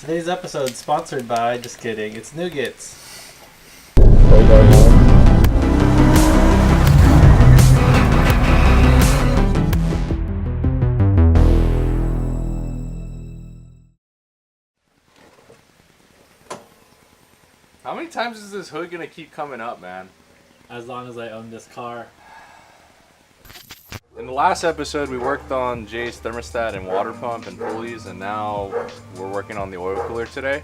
Today's episode is sponsored by, just kidding, it's Nougats. How many times is this hood gonna keep coming up, man? As long as I own this car. In the last episode, we worked on Jay's thermostat and water pump and pulleys, and now we're working on the oil cooler today.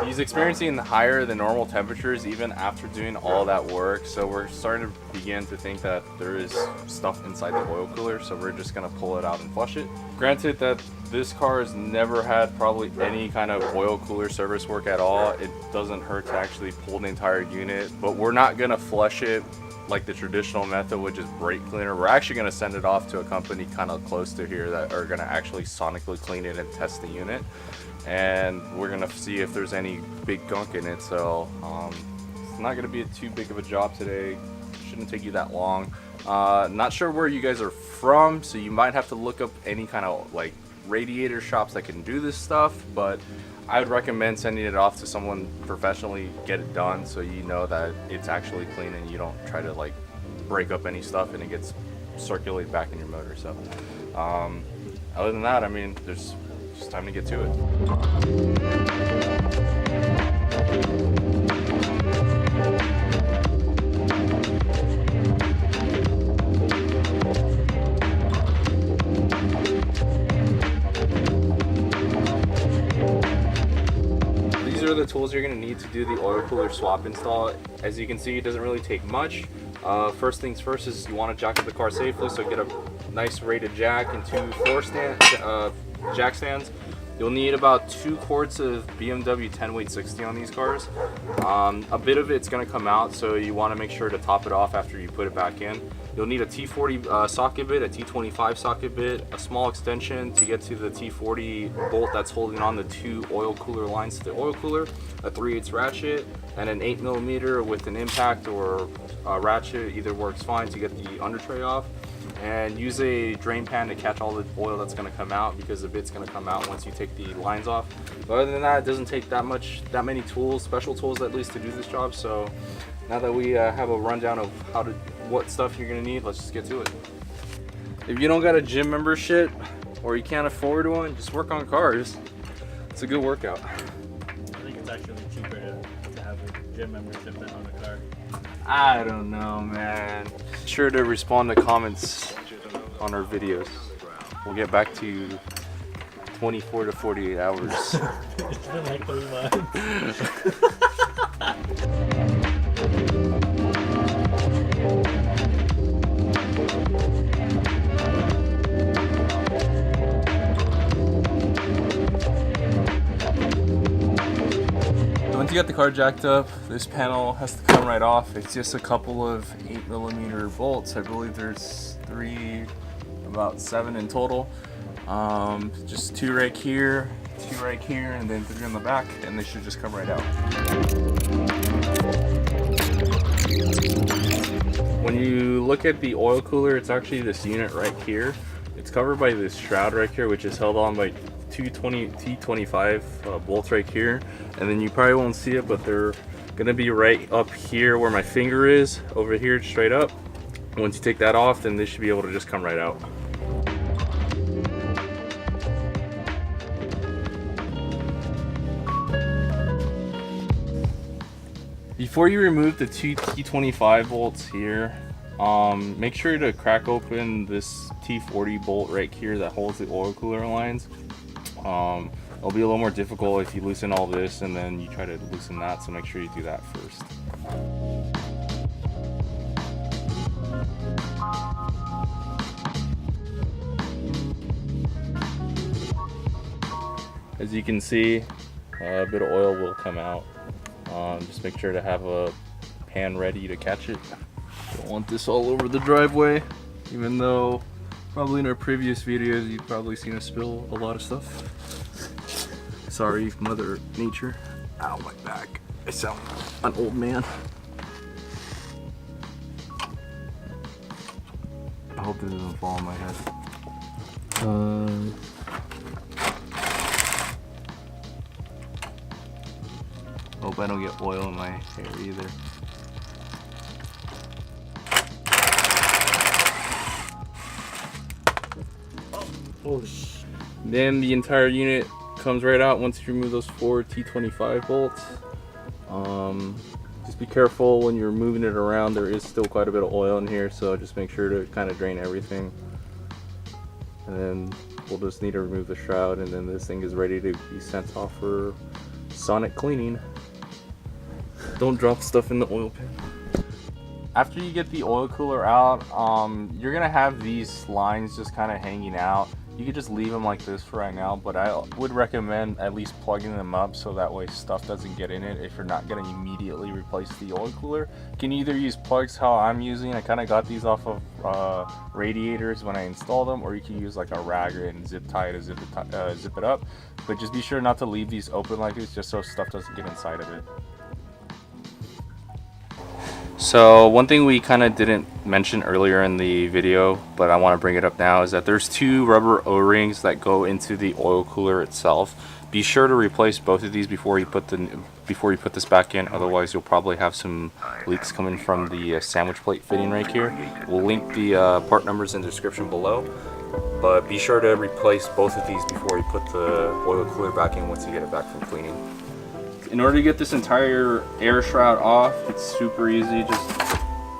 He's experiencing higher than normal temperatures even after doing all that work, so we're starting to begin to think that there is stuff inside the oil cooler, so we're just gonna pull it out and flush it. Granted that this car has never had probably any kind of oil cooler service work at all. It doesn't hurt to actually pull the entire unit, but we're not gonna flush it like the traditional method, which is brake cleaner. We're actually going to send it off to a company kind of close to here that are going to actually sonically clean it and test the unit, and we're going to see if there's any big gunk in it. So it's not going to be too big of a job today. Shouldn't take you that long. Not sure where you guys are from, so you might have to look up any kind of like radiator shops that can do this stuff, but I would recommend sending it off to someone professionally, get it done so you know that it's actually clean and you don't try to like break up any stuff and it gets circulated back in your motor. So other than that, I mean, there's just time to get to it. These are the tools you're going to need to do the oil cooler swap install. As you can see, it doesn't really take much. First things first is you want to jack up the car safely, so get a nice rated jack and two floor jack stands. You'll need about 2 quarts of BMW 10 weight 60 on these cars. A bit of it's going to come out, so you want to make sure to top it off after you put it back in. You'll need a T40 socket bit, a T25 socket bit, a small extension to get to the T40 bolt that's holding on the 2 oil cooler lines to the oil cooler, a 3/8 ratchet, and an 8mm with an impact or a ratchet. Either works fine to get the under tray off. And use a drain pan to catch all the oil that's going to come out, because the bit's going to come out once you take the lines off. But other than that, it doesn't take that many tools, special tools at least, to do this job. So now that we have a rundown of what stuff you're going to need, let's just get to it. If you don't got a gym membership or you can't afford one, just work on cars. It's a good workout. I think it's actually cheaper to have a gym membership than on a car. I don't know, man. Be sure to respond to comments on our videos. We'll get back to you 24 to 48 hours. It's been like 3 months. Once you got the car jacked up, this panel has to come right off. It's just a couple of 8mm bolts. I believe there's 3, about 7 in total. Just 2 right here, 2 right here, and then 3 on the back, and they should just come right out. When you look at the oil cooler, it's actually this unit right here. It's covered by this shroud right here, which is held on by 2 T25 bolts right here, and then you probably won't see it, but they're gonna be right up here where my finger is, over here straight up. Once you take that off, then they should be able to just come right out. Before you remove the 2 T25 bolts here, make sure to crack open this T40 bolt right here that holds the oil cooler lines. It'll be a little more difficult if you loosen all this and then you try to loosen that, so make sure you do that first. As you can see, a bit of oil will come out. Just make sure to have a pan ready to catch it. Don't want this all over the driveway, even though probably in our previous videos you've probably seen us spill a lot of stuff. Sorry, Mother Nature. Ow, my back. I sound an old man. I hope this doesn't fall on my head. Hope I don't get oil in my hair either. Oh sh! Then the entire unit comes right out once you remove those 4 T25 bolts. Just be careful when you're moving it around. There is still quite a bit of oil in here, so just make sure to kind of drain everything. And then we'll just need to remove the shroud, and then this thing is ready to be sent off for sonic cleaning. Don't drop stuff in the oil pan. After you get the oil cooler out, you're gonna have these lines just kind of hanging out. You could just leave them like this for right now, but I would recommend at least plugging them up so that way stuff doesn't get in it if you're not going to immediately replace the oil cooler. You can either use plugs how I'm using. I kind of got these off of radiators when I installed them, or you can use like a rag and zip tie to zip it up. But just be sure not to leave these open like this, just so stuff doesn't get inside of it. So one thing we kind of didn't mention earlier in the video, but I want to bring it up now, is that there's 2 rubber O-rings that go into the oil cooler itself. Be sure to replace both of these before you put this back in, otherwise you'll probably have some leaks coming from the sandwich plate fitting right here. We'll link the part numbers in the description below, but be sure to replace both of these before you put the oil cooler back in once you get it back from cleaning. In order to get this entire air shroud off, it's super easy. Just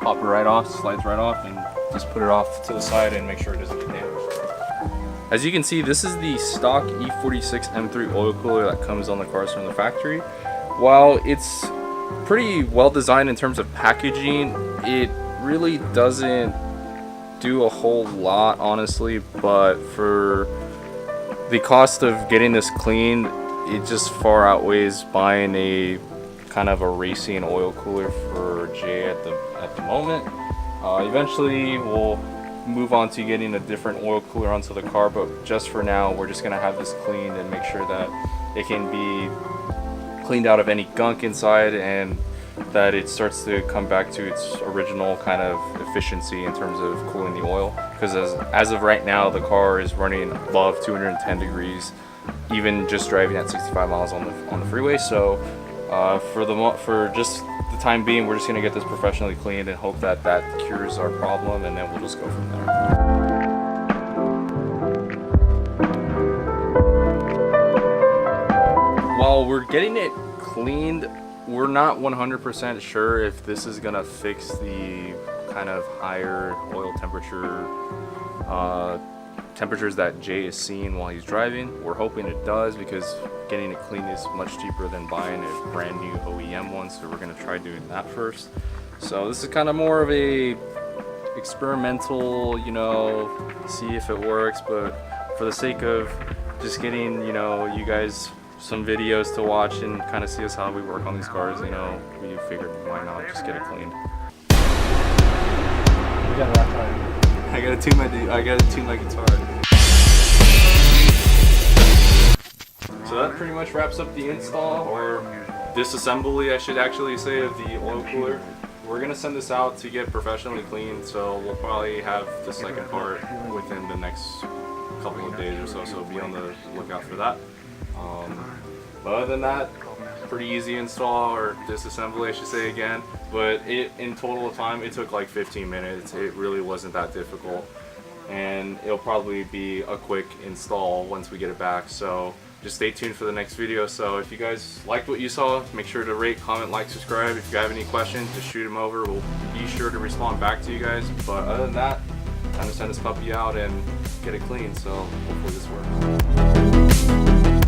pop it right off, slides right off, and just put it off to the side and make sure it doesn't get damaged. As you can see, this is the stock E46 M3 oil cooler that comes on the cars from the factory. While it's pretty well designed in terms of packaging, it really doesn't do a whole lot, honestly, but for the cost of getting this cleaned, it just far outweighs buying a kind of a racing oil cooler for Jay at the moment. Eventually we'll move on to getting a different oil cooler onto the car, but just for now we're just gonna have this cleaned and make sure that it can be cleaned out of any gunk inside and that it starts to come back to its original kind of efficiency in terms of cooling the oil. Because as of right now, the car is running above 210 degrees. Even just driving at 65 miles on the freeway. So for just the time being, we're just gonna get this professionally cleaned and hope that that cures our problem, and then we'll just go from there. While we're getting it cleaned, we're not 100% sure if this is gonna fix the kind of higher oil temperatures that Jay is seeing while he's driving. We're hoping it does, because getting it cleaned is much cheaper than buying a brand new OEM one, so we're going to try doing that first. So this is kind of more of a experimental, you know, see if it works, but for the sake of just getting, you know, you guys some videos to watch and kind of see us how we work on these cars, you know, we figured why not just get it cleaned. We got a rock hard. I gotta tune my guitar. So that pretty much wraps up the install, or disassembly I should actually say, of the oil cooler. We're gonna send this out to get professionally cleaned, so we'll probably have the second part within the next couple of days or so be on the lookout for that. But other than that, pretty easy install, or disassembly I should say again, but in total time it took like 15 minutes. It really wasn't that difficult, and it'll probably be a quick install once we get it back, so just stay tuned for the next video. So if you guys liked what you saw, make sure to rate, comment, like, subscribe. If you have any questions, just shoot them over. We'll be sure to respond back to you guys, but other than that, time to send this puppy out and get it clean, so hopefully this works.